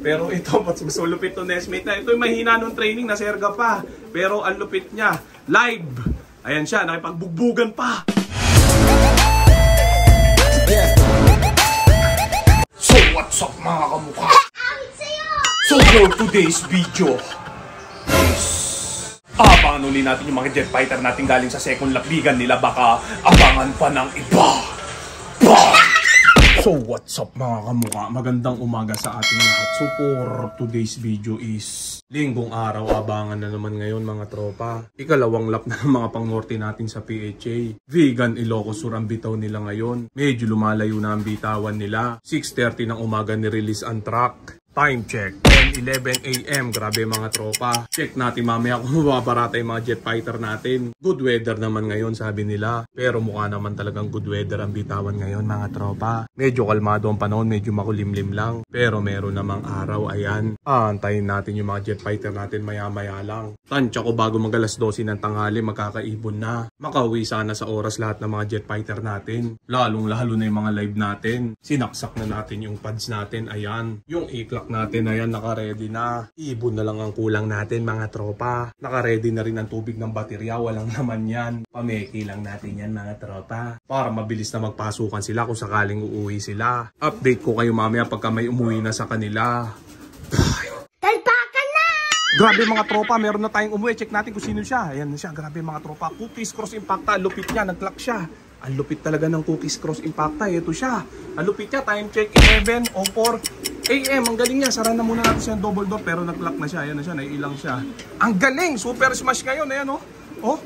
Pero ito, mas lupit to Nestmate na. Ito yung mahina nung training na serga pa. Pero ang lupit niya, live. Ayan siya, nakipagbugbugan pa. So what's up mga kamukha? So for today's video is abangan uli natin yung mga jet fighter natin galing sa second lapigan nila. Baka abangan pa ng iba. So what's up mga kamukha? Magandang umaga sa ating lahat. So for today's video is linggong araw. Abangan na naman ngayon mga tropa. Ikalawang lap na ng mga pang-norte natin sa PHA. Vegan Ilocos Sur ang bitaw nila ngayon. Medyo lumalayo na ang bitawan nila. 6:30 ng umaga ni-release ang track. Time check, 10:11 AM. Grabe mga tropa. Check natin mamaya kung mababarata yung mga jet fighter natin. Good weather naman ngayon sabi nila. Pero mukha naman talagang good weather ang bitawan ngayon mga tropa. Medyo kalmado ang panahon, medyo makulimlim lang. Pero meron namang araw, ayan. Antayin natin yung mga jet fighter natin maya-maya lang. Tansya ko bago mag alas 12 ng tanghali magkakaibon na. Makauwi sana sa oras lahat ng mga jet fighter natin. Lalong-lalo na yung mga live natin. Sinaksak na natin yung pads natin, ayan. Yung iklak natin, ayan, naka-ready na. Ibon na lang ang kulang natin mga tropa. Naka-ready na rin ang tubig ng baterya, walang naman yan. Pameki lang natin yan mga tropa. Para mabilis na magpasukan sila kung sakaling uuwi sila. Update ko kayo mamaya pagka may umuwi na sa kanila. Talpakan na! Grabe mga tropa, meron na tayong umuwi. Check natin kung sino siya. Ayan na siya, grabe mga tropa. Cookies Cross Impacta, lupit niya, nag-clock siya. Ang lupit talaga ng Cookies Cross Impacta. Ito siya. Ang lupit niya. Time check 11:04 AM. Ang galing niya. Sara na muna natin siya double door. Pero nag-lock na siya. Ayan na siya. Naiilang siya. Ang galing. Super smash ngayon. Ayan o. Oh.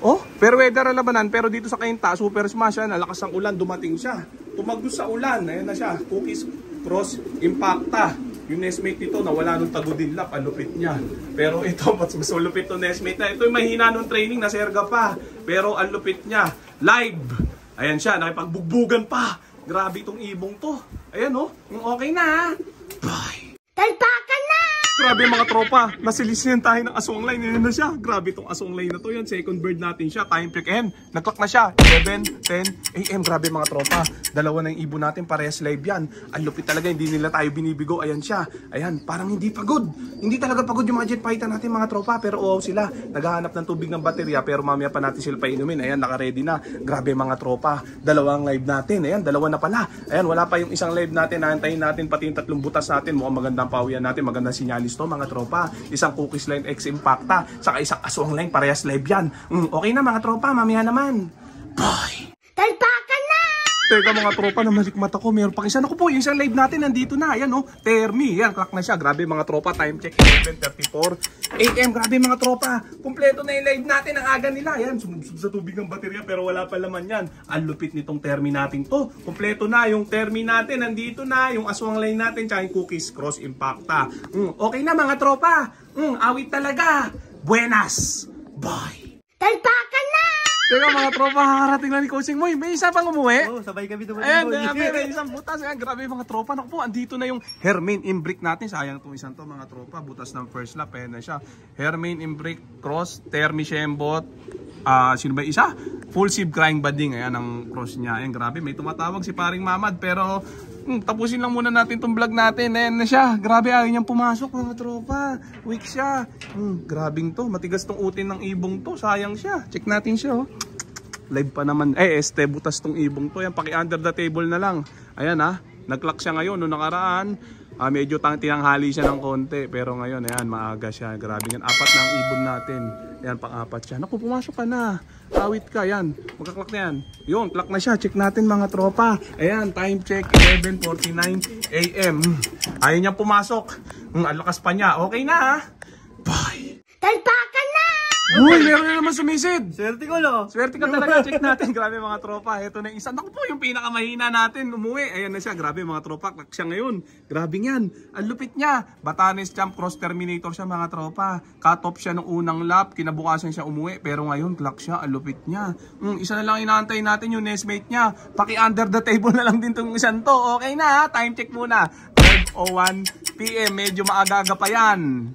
Oh. Pero weather ang labanan. Pero dito sa Kainta, super smash. Ayan. Nalakas ang ulan. Dumating siya. Tumagos sa ulan. Ayan na siya. Cookies Cross Impacta. Yung Nestmate nito nawala nung tagudin lap. Ang lupit niya. Pero ito, mas lupit to Nestmate na. Ito yung mahina nung training na serga pa. Pero ang lupit niya, live. Ayan siya, nakipagbugbugan pa. Grabe itong ibong to. Ayan o, okay na. Bye. Talpakan na! Grabe mga tropa, nasilisihan tayo ng aswang line. Ayan na siya, grabe itong aswang line na to. Yan, second bird natin siya, time check. Ayan, nag-clock na siya, 11:10 AM. Grabe mga tropa, dalawa na yung ibon natin, parehas live yan. Ang lupit talaga, hindi nila tayo binibigo. Ayan siya, ayan, parang hindi pagod. Hindi talaga pagod yung mga jet fighter natin mga tropa. Pero wow sila, naghahanap ng tubig ng baterya. Pero mamaya pa natin sila painumin. Ayan, naka-ready na. Grabe mga tropa, dalawang live natin. Ayan, dalawa na pala. Ayan, wala pa yung isang live natin. Nahantayin natin pati yung tatlong butas natin. Mukhang magandang pawian natin, magandang sinyalis to mga tropa. Isang Cookies Line X Impacta, saka isang aswang line, parehas live yan. Okay na mga tropa, mamaya naman. Bye! Talpakan na! Teka mga tropa, namalikmat ako. Meron pang isa. Naku po, yung isang live natin nandito na. Ayan o, Termi. Yan, clock na siya. Grabe mga tropa, time check 11:34 AM. Grabe mga tropa, kumpleto na yung live natin. Ang aga nila. Ayan, sumubsub sa tubig ng baterya pero wala pa laman yan. Ang lupit nitong Termi natin to. Kumpleto na yung Termi natin. Nandito na yung aswang line natin tsaka yung Cookies Cross Impacta. Okay na mga tropa. Awit talaga. Buenas. Bye. Talpakan na! Teka mga tropa, hakarating na ni Coaching Moy. May isa pang umuwi. Oo, sabay kami dumating. Ayan, may isang butas. Ayan, grabe mga tropa. Naku po, andito na yung Hermain Imbrick natin. Sayang itong isang to mga tropa. Butas ng first lap. Ayan na siya. Hermain Imbrick Cross, Termi Shembot. Sino ba isa? Full sieve crying bading. Ayan ang cross niya. Ayan, grabe. May tumatawag si paring Mamad. Pero tapusin lang muna natin itong vlog natin. Ayan na siya. Grabe, ayaw niyang pumasok mga tropa. Weak siya. Grabing to. Matigas tong utin ng ibong to. Sayang siya. Check natin siya oh. Live pa naman. Butas tong ibong to. Yan, paki under the table na lang. Ayan nag-clock siya ngayon. Noong nakaraan, medyo tinanghali siya ng konti. Pero ngayon, ayan, maaga siya. Grabe yan. Apat na ang ibon natin. Ayan, pang-apat siya. Naku, pumasok ka na. Awit ka, yan. Magka-clock na yan. Yun, clock na siya. Check natin mga tropa. Ayan, time check 11:49 AM. Ayaw niyang pumasok. Ang lakas pa niya. Okay na Bye. Talpakan na! Uy, meron na naman sumisid. Swerte ko no. Swerte ka talaga. Check natin. Grabe mga tropa. Ito na yung isa. Naku po, yung pinakamahina natin. Umuwi. Ayan na siya. Grabe mga tropa. Clock siya ngayon. Grabe yan. Ang lupit niya. Batanes Champ Cross Terminator siya mga tropa. Cut off siya nung unang lap. Kinabukasan siya umuwi. Pero ngayon, clock siya. Ang lupit niya. Isa na lang inaantay natin yung Nestmate niya. Paki under the table na lang din itong isang to. Okay na Time check muna. 12:01 PM. Medyo maaga-aga pa yan.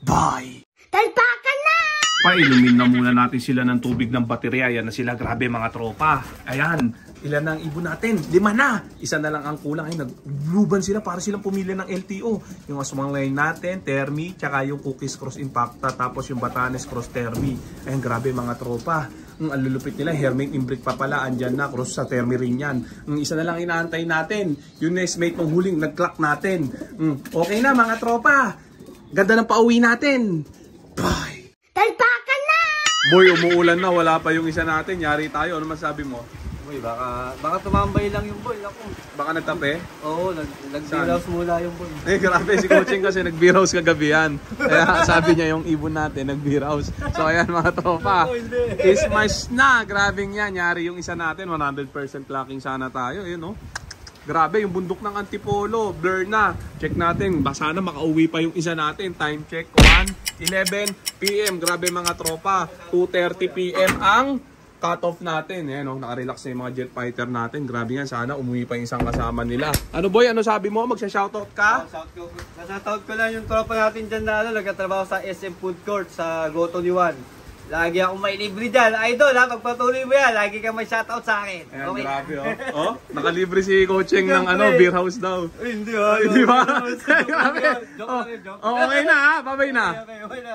Bye. Talpakan na! Painumin na muna natin sila ng tubig ng baterya. Yan na sila, grabe mga tropa. Ayan, Ilan na ang ibon natin? 5 na! Isa na lang ang kulang. Ay, nagluban sila para silang pumili ng LTO. Yung asumang line natin, Termi, tsaka yung Cookies Cross Impacta, tapos yung Batanes Cross Termi. Ayun, grabe mga tropa. Ang lulupit nila, Hermit Imbric pa pala, andyan na, cross sa Termi rin yan. Isa na lang inaantay natin. Yung nestmate ng huling, nag-clock natin. Okay na mga tropa. Ganda ng pauwi natin. Bye! Talpakan na! Boy, umuulan na, wala pa yung isa natin. Yari tayo, ano masabi mo? Boy, baka tumambay lang yung boy. Ako. Baka nagtape? Oo, nag-beerhouse mula yung boy. Grabe, si Coaching kasi nag-beerhouse kagabi yan. Kaya sabi niya yung ibon natin, nag-beerhouse. So ayan mga tropa, Christmas na, grabing yan. Yari yung isa natin, 100% clocking sana tayo. Yun, no? Grabe, yung bundok ng Antipolo, blur na. Check natin, baka sana makauwi pa yung isa natin. Time check, 1:11 PM. Grabe mga tropa, 2:30 PM ang cut-off natin. Ayan, no? Nakarelax na yung mga jet fighter natin. Grabe yan, sana umuwi pa yung isang kasama nila. Ano boy, ano sabi mo? Magsha-shoutout ka? Shoutout ko lang yung tropa natin dyan na nagkatrabaho sa SM Food Court sa Goto ni Juan. Lagi akong may libre dyan. Idol ha, pagpatuloy mo yan, lagi ka may shoutout sa akin. Ayan, okay. grabe oh. Nakalibre si Coaching ng beer house daw. Hindi ba? Hindi ba? Grabe. Joke. Okay na ha, babay na. Okay na.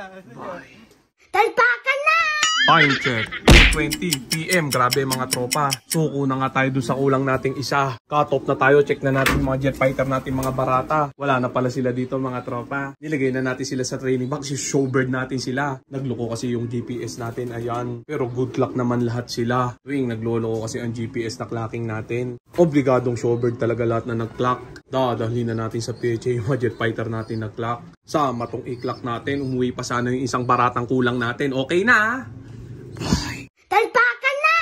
Talpakan na! Time check, 8:20 PM. Grabe mga tropa. Suko na nga tayo dun sa kulang nating isa. Cut off na tayo. Check na natin yung mga jet fighter natin, mga barata. Wala na pala sila dito mga tropa. Nilagay na natin sila sa training box. Si showbird natin sila. Nagloko kasi yung GPS natin. Ayan. Pero good luck naman lahat sila. Tuwing nagloloko kasi ang GPS na clocking natin. Obligadong showbird talaga lahat na nag-clock. Dadalhin na natin sa PHA yung mga jet fighter natin nag-clock. Sama tong i-clock natin. Umuwi pa sana yung isang baratang kulang natin. Okay na. Bye! Talpakan na!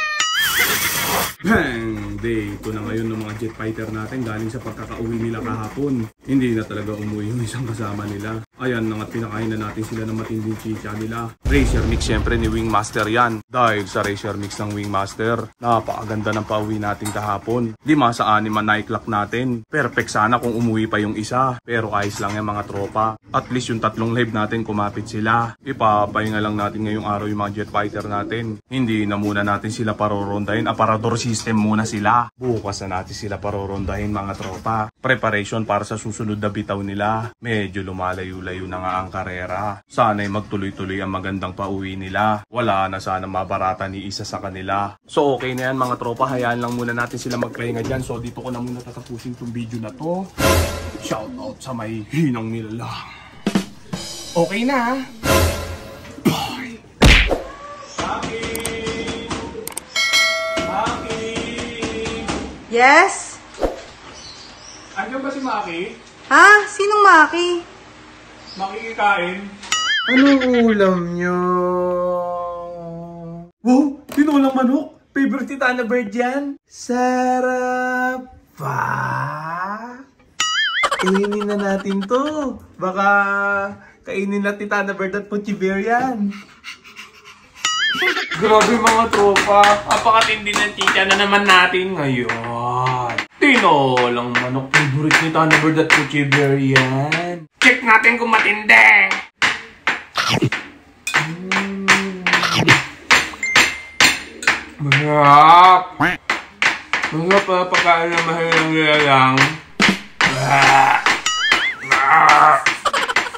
Bang! Day ito na ngayon ng mga jet fighter natin galing sa pagkakauwi nila kahapon. Hindi na talaga umuwi yung isang kasama nila. Ayan na nga, pinakain na natin sila ng matinding chicha nila. Racer mix syempre ni Wingmaster yan. Dahil sa racer mix ng Wingmaster, napakaganda ng pauwi natin kahapon. 5 sa 6 na-clock natin. Perfect sana kung umuwi pa yung isa. Pero ayos lang yan mga tropa. At least yung 3 live natin kumapit sila. Ipapahinga lang natin ngayong araw yung mga jet fighter natin. Hindi na muna natin sila parorondahin. Aparador system muna sila. Bukas na natin sila parorondahin mga tropa. Preparation para sa susunod na bitaw nila. Medyo lumalayo-layo na nga ang karera. Sana'y magtuloy-tuloy ang magandang pauwi nila. Wala na sana mabarata ni isa sa kanila. So okay na yan mga tropa. Hayaan lang muna natin sila magpahinga dyan. So dito ko na muna tatapusin itong video na to. Shout out sa may hinang nilalang. Okay na. Bye. Yes? Andiyan ba si Maki? Ha? Sinong Maki? Makikikain? Anong ulam nyo? Wow! Tinulang manok! Favorite ni Tana Bird yan? Sarap pa! Kainin na natin to. Baka kainin natin Tana Bird at Puchibear yan. Grabe mga tropa! Apakatindi ng chicha na naman natin ngayon. Tinolang manok, favorite ni Tana Bird at Puchibear yan. Check natin kung matindi! Masarap! Masarap pala pagkain na mahilang nilalang.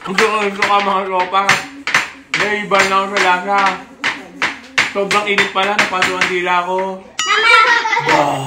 Ito ka mga tropa. Naiba na ako sa lasa. Sobrang init pala, napasuan dila ko. Mama!